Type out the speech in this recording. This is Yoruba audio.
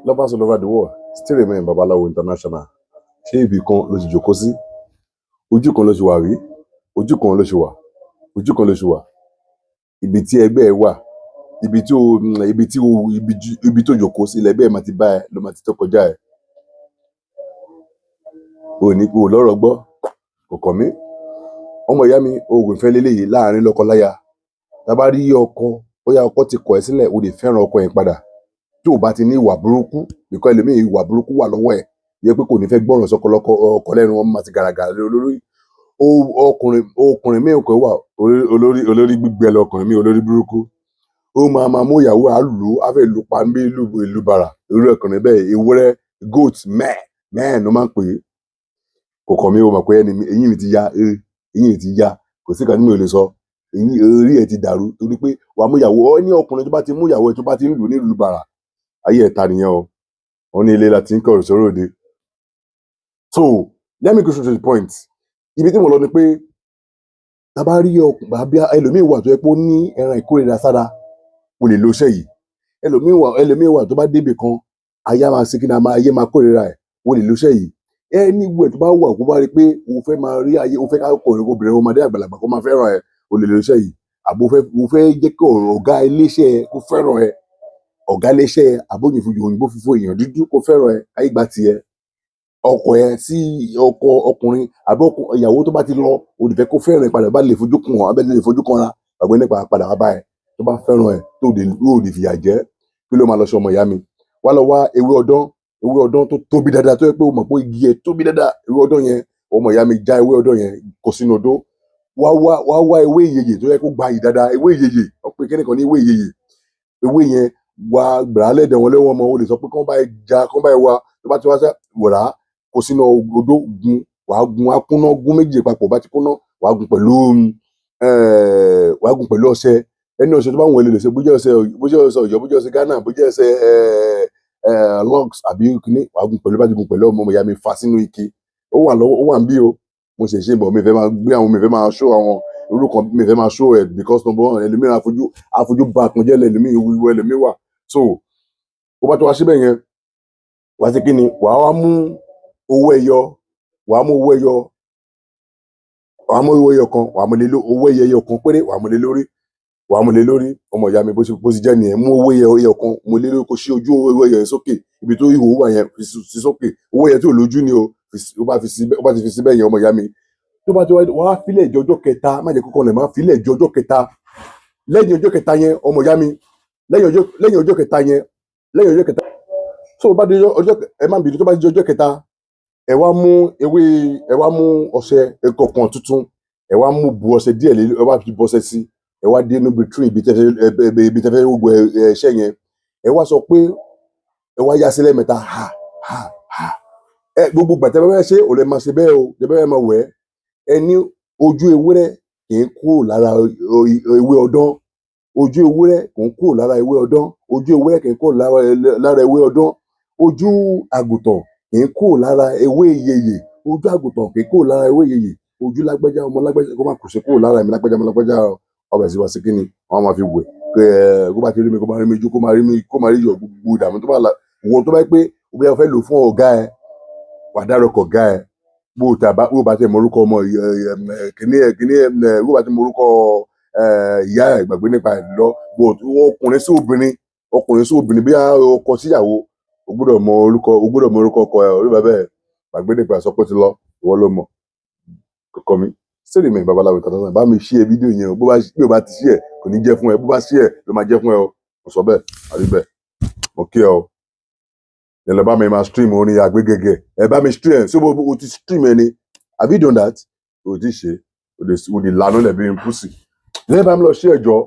Lovers all over the world still remain Babalawo International. Ṣé ibì kan ló ti jókòó sí? Ojú kan ló ṣe wà rí? Ojú kan ló ṣe wà? Ojú kan ló ṣe wà? Ibi tí ẹgbẹ́ ẹ wà, ibi tó jókòó sí lẹ́gbẹ́ ẹ máa ti bá ẹ ló máa ti tó kọjá ẹ. O ní kó lọ́rọ̀ gbọ́, kò kàn mí. Ọmọ ìyá mi, oògùn ìfẹ́ lélẹ́yìí láàrin lọ́kọláya. Tá bá rí ọkọ, bóyá ọkọ ti kọ̀ ẹ́ sílẹ̀, o lè fẹ́ràn ọkọ yẹn padà. Tí o bá ti ní ìwà burúkú, because ẹlòmíì ìwà burúkú wà lọ́wọ́ ẹ̀, yẹ pé kò ní fẹ́ gbọ́ràn sọ́kọ ọkọ lẹ́nu, wọn máa ti gàràgàrà lórí. Ọkùnrin mi kò wà olórí gbígbẹ lọkùnrin mi, olórí burúkú. Ó máa mú ìyàwó àlù, á fẹ́ lù pa bí ìlú bàrà. Irú ọkùnrin bẹ́ẹ̀, ewúrẹ́, goat, mẹ́ẹ̀ ló máa ń pè é. Kò kàn mí, o mọ̀ pé eyín mi ti ya, kò sí kan tí mi ò lè sọ. Orí ẹ̀ ti dàrú torí pé wàá mú ìyàwó, ní ọkùnrin tó bá ti mú ìyàwó ẹ̀ tó bá ti ń lù ní ìlú bàrà, ayé ẹ̀ta nìyẹn o. Wọ́n ní ilé láti ń kọ̀rọ̀ sọ́rọ̀ òde. So let me go straight to the point. Ibi tí mo lọ ni pé tá bá rí ẹlòmíì wà tó yẹ pé ó ní ẹran ìkórìíra sára, o lè lo iṣẹ́ yìí. Ẹlòmíì wà tó bá débì kan, ayé máa ṣe kí ni, ayé máa kórìíra ẹ̀, o lè lo iṣẹ́ yìí. Anywhere tó bá wà kó bá rí pé o fẹ́ máa rí ayé, o fẹ́ ká ọkùnrin obìnrin ọmọdé àgbàlagbà kó máa fẹ́ràn ẹ̀, o lè lo iṣẹ́ yìí. Àbò o fẹ́ jẹ́ kí ọ̀gá iléeṣẹ́ kó fẹ́ràn ẹ̀, ọ̀gá iléeṣẹ́ òyìnbó fífò èèyàn dúdú kó fẹ́ràn ẹ̀, ayé gba tiẹ̀. Ọkọ ẹ̀ sí ọkùnrin àbí ìyàwó tó bá ti lọ, o lè fẹ́ kó fẹ́ràn ẹ̀ padà, bá lè fojú kàn ọ́, abẹ́ lè fojú kan ra, gbàgbé nípa padà wá bá ẹ̀. Tó bá fẹ́ràn ẹ̀ tó lè fìyà jẹ, kí ló máa lọ ṣe ọmọ ìyá mi? Wá lọ wá ewé ọdán tó tóbi dáadáa, tó yẹ pé o mọ̀ pé igi ẹ̀ tóbi dáadáa. Ewé ọdán yẹn, ọmọ ìyá mi, já ewé ọdán yẹn kó sínú odó. Wá wá ewé ìyeyè tó yẹ kó gbayì dáadáa. Ewé ìyeyè, wọ́n pè kíni kan ní ewé ìyeyè. Ewé yẹn wá gbàrà lẹ́dẹ̀ wọn lẹ́wọ̀n ọmọ, o lè sọ pé kán bá ẹ wá, tó bá ti wá wòrà kó sínú odó, wàá kúnná, gún méjì papọ̀, bá ti kúnná, wàá gún pẹ̀lú ọṣẹ. Ẹni ọṣẹ tó bá wọ̀n lè ṣe, bó jẹ́ ọṣẹ Ọ̀yọ́, bó jẹ́ ọṣẹ Ghana, bó jẹ́ ọṣẹ Lux àbí kíní, wàá gún pẹ̀lú, bá ti gún pẹ̀lú, ọmọ ìyá mi fà sínú ike. Ó wà ń bí o. Mo ṣe ṣe bọ̀, mi fẹ́ máa gbé àwọn, mi fẹ́ máa show àwọn orúkọ, mi fẹ́ máa show ẹ̀ because number one, ẹlòmíràn àfojú bá kan jẹ́ ẹlòmíì wà. So ó bá tó wá síbẹ̀ yẹn, wàá ṣe kíni, wàá wá mú owó ẹyọ kan, owó ẹyọ kan péré, wàá mú lé lórí. Ọmọ ìyá mi bó ṣe jẹ́ nìyẹn. Mú owó ẹyọ kan, mú lé lórí, kó ṣí ojú owó ẹyọ yẹn sókè, ibi tó ihò wà yẹn fi sókè. Owó yẹn tí ò lójú ni o, ó bá ti fi síbẹ̀ yẹn, ọmọ ìyá mi. Tó bá ti wá fílẹ̀ di ọjọ́ kẹta, má jẹ́ kókó lẹ̀, má fílẹ̀ di ọjọ́ kẹta. Lẹ́yìn ọjọ́ kẹta yẹn, ọmọ ìyá mi, lẹ́yìn ọjọ́ kẹta, so bá di ẹ má bínú, tó bá di ọjọ́ kẹta, ẹ wá mú ọṣẹ ẹ̀kọ̀kan tuntun, ẹ wá mú bu ọṣẹ díẹ̀ lé, ẹ wá fi bọ́ṣẹ sí, ẹ wá dé níbi tree, ibi tẹ́fẹ́ gbogbo ẹṣẹ́ yẹn, ẹ wá sọ pé, ẹ wá yá sílẹ̀ mẹ́ta, ha. Gbogbo gbàtẹ́ bẹ́ẹ̀ ṣe, ò lè máa ṣe bẹ́ẹ̀ o, tẹ́ bẹ́ẹ̀ máa wẹ̀. Ẹni ojú ewúrẹ́ kì í kúrò lára ewé ọdán. Ojú ewúrẹ́ kì í kúrò lára ewé ọdán. Ojú ewúrẹ́ kì í kúrò lára ewé ọdán. Ojú àgùntàn kì í kúrò lára ewé ìyeyè. Ojú àgùntàn kì í kúrò lára ewé ìyeyè. Ojú lágbájá ọmọ lágbájá kó má kù sí kúrò lára mi, lágbájá ọmọ lágbájá ọbẹ̀ sí wa sí kíni, wọ́n máa fi wẹ̀. Kó bá ti rí mi, kó máa rí mi ojú, kó máa rí yọ gbogbo ìdààmú tó bá la. Ìwọ tó bá pé bóyá o fẹ́ lò fún ọ̀gá ẹ, wà dárúkọ ọ̀gá ẹ. Bó bá ti mọ orúkọ ọmọ bó bá ti mọ orúkọ ìyá ẹ, gbàgbé nípa ẹ̀ lọ. Ọkùnrin sí obìnrin, bí ọkọ síyàwó, o gbọ́dọ̀ mọ orúkọ ọkọ ẹ, orí bàbá ẹ, gbàgbé nípa ẹ̀, sọ pé ó ti lọ, ìwọ ló mọ̀. Kọ̀kọ́ mi, still remain Babalawo International. Bá mi share fídíò yẹn o, bí o bá ti share kò ní jẹ́ fún ẹ, bó bá share ló máa jẹ́ fún ẹ o. Mo sọ bẹ́ẹ̀, àrí bẹ́ẹ̀. Mo kí ẹ o. Ẹ lọ bá mi máa stream orin Àgbégẹ̀gẹ̀. Ẹ bá mi stream, ṣé o ti stream ẹni? Have you done that? O ti ṣe, o lè lànà lẹ̀ bí n pussy. Lẹ́yìn bá mi lọ share ẹjọ́.